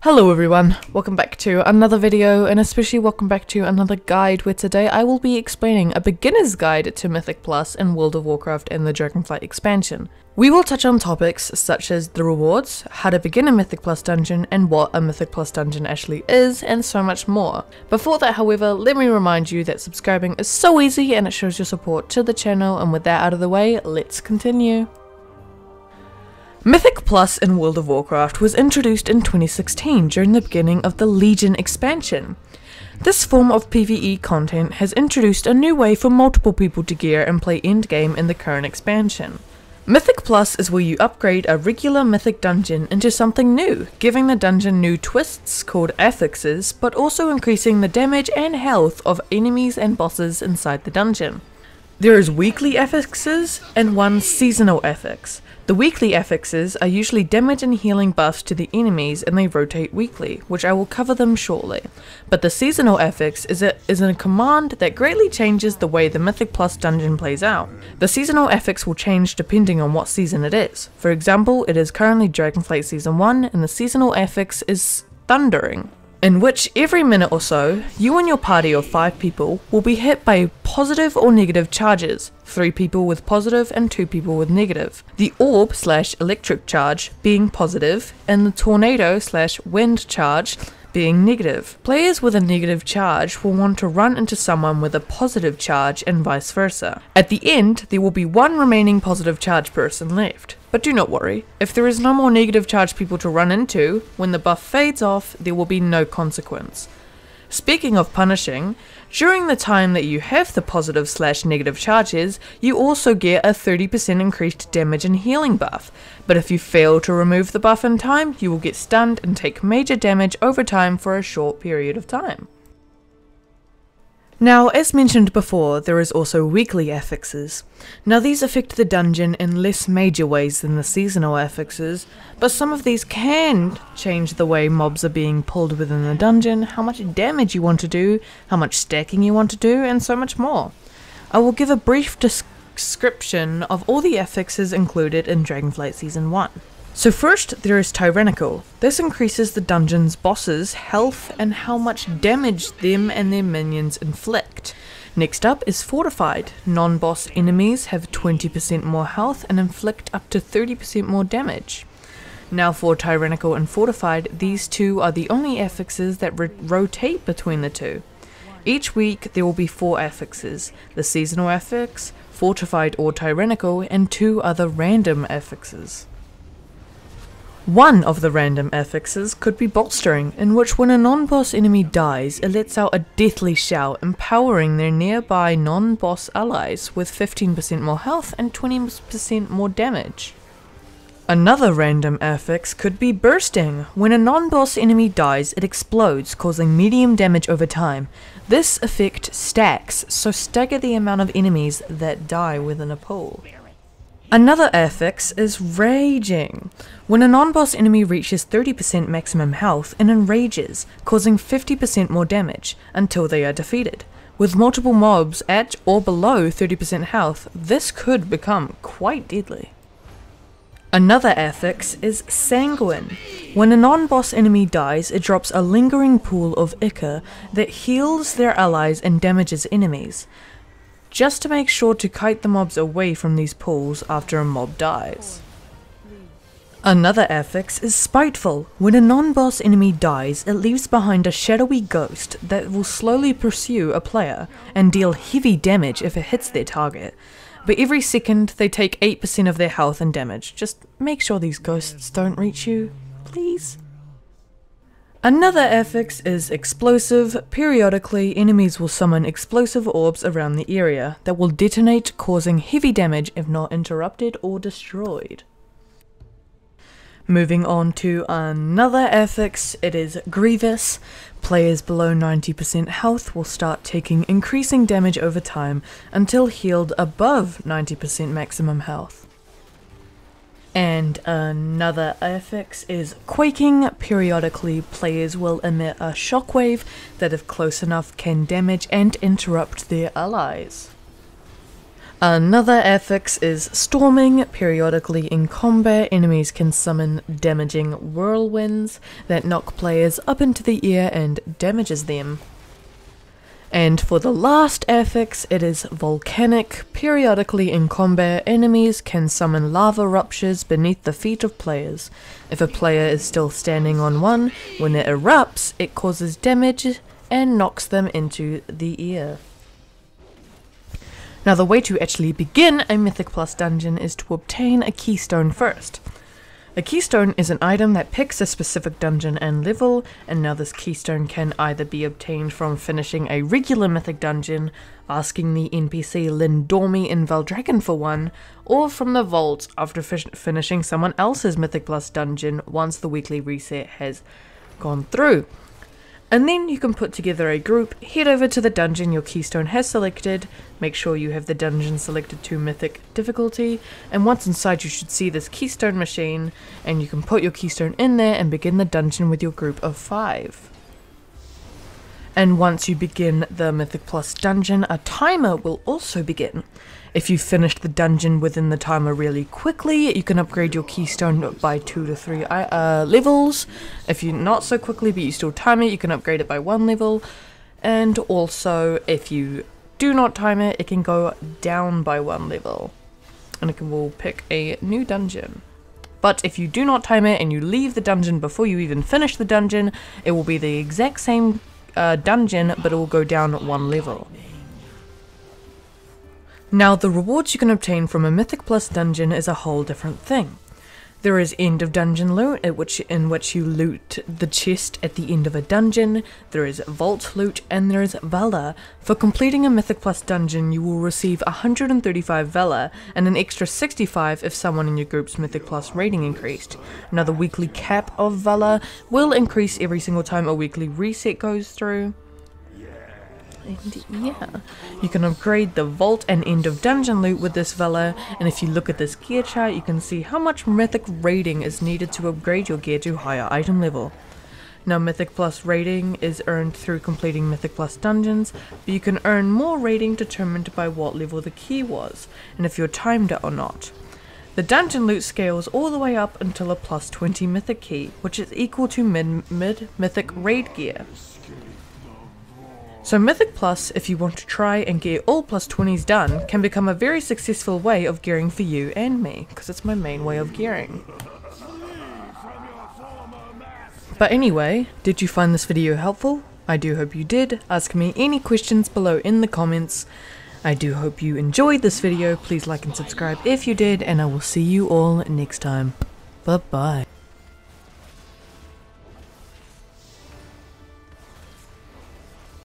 Hello everyone, welcome back to another video and especially welcome back to another guide where today I will be explaining a beginner's guide to Mythic Plus in World of Warcraft and the Dragonflight expansion. We will touch on topics such as the rewards, how to begin a Mythic Plus dungeon and what a Mythic Plus dungeon actually is, and so much more. Before that however, let me remind you that subscribing is so easy and it shows your support to the channel, and with that out of the way, let's continue. Mythic Plus in World of Warcraft was introduced in 2016 during the beginning of the Legion expansion. This form of PvE content has introduced a new way for multiple people to gear and play endgame in the current expansion. Mythic Plus is where you upgrade a regular Mythic dungeon into something new, giving the dungeon new twists called affixes, but also increasing the damage and health of enemies and bosses inside the dungeon. There is weekly affixes and one seasonal affix. The weekly affixes are usually damage and healing buffs to the enemies and they rotate weekly, which I will cover them shortly. But the seasonal affix is a command that greatly changes the way the Mythic Plus dungeon plays out. The seasonal affix will change depending on what season it is. For example, it is currently Dragonflight Season 1 and the seasonal affix is Thundering, in which every minute or so, you and your party of 5 people will be hit by positive or negative charges, 3 people with positive and 2 people with negative. The orb/electric charge being positive, and the tornado/wind charge being negative. Players with a negative charge will want to run into someone with a positive charge and vice versa. At the end, there will be one remaining positive charge person left. But do not worry, if there is no more negative charge people to run into, when the buff fades off, there will be no consequence. Speaking of punishing, during the time that you have the positive/negative charges, you also get a 30% increased damage and healing buff, but if you fail to remove the buff in time, you will get stunned and take major damage over time for a short period of time. Now, as mentioned before, there is also weekly affixes. Now these affect the dungeon in less major ways than the seasonal affixes, but some of these can change the way mobs are being pulled within the dungeon, how much damage you want to do, how much stacking you want to do, and so much more. I will give a brief description of all the affixes included in Dragonflight Season 1. So first, there is Tyrannical. This increases the dungeon's bosses' health and how much damage them and their minions inflict. Next up is Fortified. Non-boss enemies have 20% more health and inflict up to 30% more damage. Now for Tyrannical and Fortified, these two are the only affixes that rotate between the two. Each week there will be 4 affixes, the seasonal affix, Fortified or Tyrannical, and 2 other random affixes. One of the random affixes could be Bolstering, in which when a non-boss enemy dies, it lets out a deathly shout, empowering their nearby non-boss allies with 15% more health and 20% more damage. Another random affix could be Bursting. When a non-boss enemy dies, it explodes, causing medium damage over time. This effect stacks, so stagger the amount of enemies that die within a pool. Another affix is Raging. When a non-boss enemy reaches 30% maximum health, it enrages, causing 50% more damage until they are defeated. With multiple mobs at or below 30% health, this could become quite deadly. Another affix is Sanguine. When a non-boss enemy dies, it drops a lingering pool of ichor that heals their allies and damages enemies, just to make sure to kite the mobs away from these pools after a mob dies. Another affix is Spiteful. When a non-boss enemy dies, it leaves behind a shadowy ghost that will slowly pursue a player and deal heavy damage if it hits their target. But every second they take 8% of their health and damage. Just make sure these ghosts don't reach you, please. Another affix is Explosive. Periodically, enemies will summon explosive orbs around the area that will detonate, causing heavy damage if not interrupted or destroyed. Moving on to another affix, it is Grievous. Players below 90% health will start taking increasing damage over time until healed above 90% maximum health. And another affix is Quaking. Periodically, players will emit a shockwave that if close enough can damage and interrupt their allies. Another affix is Storming. Periodically in combat, enemies can summon damaging whirlwinds that knock players up into the air and damages them. And for the last affix, it is Volcanic. Periodically in combat, enemies can summon lava ruptures beneath the feet of players. If a player is still standing on one, when it erupts, it causes damage and knocks them into the air. Now the way to actually begin a Mythic Plus dungeon is to obtain a Keystone first. A Keystone is an item that picks a specific dungeon and level, and now this Keystone can either be obtained from finishing a regular Mythic dungeon, asking the NPC Lindormi in Valdragon for one, or from the vault after finishing someone else's Mythic Plus dungeon once the weekly reset has gone through. And then you can put together a group, head over to the dungeon your Keystone has selected, make sure you have the dungeon selected to Mythic difficulty, and once inside you should see this Keystone machine, and you can put your Keystone in there and begin the dungeon with your group of 5. And once you begin the Mythic Plus dungeon, a timer will also begin. If you finished the dungeon within the timer really quickly, you can upgrade your Keystone by 2 to 3 levels. If you not so quickly but you still time it, you can upgrade it by 1 level. And also, if you do not time it, it can go down by 1 level. And it will pick a new dungeon. But if you do not time it and you leave the dungeon before you even finish the dungeon, it will be the exact same dungeon, but it will go down 1 level. Now the rewards you can obtain from a Mythic Plus dungeon is a whole different thing. There is end of dungeon loot, in which you loot the chest at the end of a dungeon. There is vault loot, and there is Valor. For completing a Mythic Plus dungeon, you will receive 135 Valor and an extra 65 if someone in your group's Mythic Plus rating increased. Now the weekly cap of Valor will increase every single time a weekly reset goes through. And yeah, you can upgrade the vault and end of dungeon loot with this Valor, and if you look at this gear chart you can see how much Mythic rating is needed to upgrade your gear to higher item level. Now Mythic Plus rating is earned through completing Mythic Plus dungeons, but you can earn more rating determined by what level the key was, and if you're timed it or not. The dungeon loot scales all the way up until a plus 20 Mythic key, which is equal to mid-Mythic raid gear. So Mythic Plus, if you want to try and get all plus 20s done, can become a very successful way of gearing for you and me, because it's my main way of gearing. But anyway, did you find this video helpful? I do hope you did. Ask me any questions below in the comments. I do hope you enjoyed this video. Please like and subscribe if you did, and I will see you all next time. Bye bye.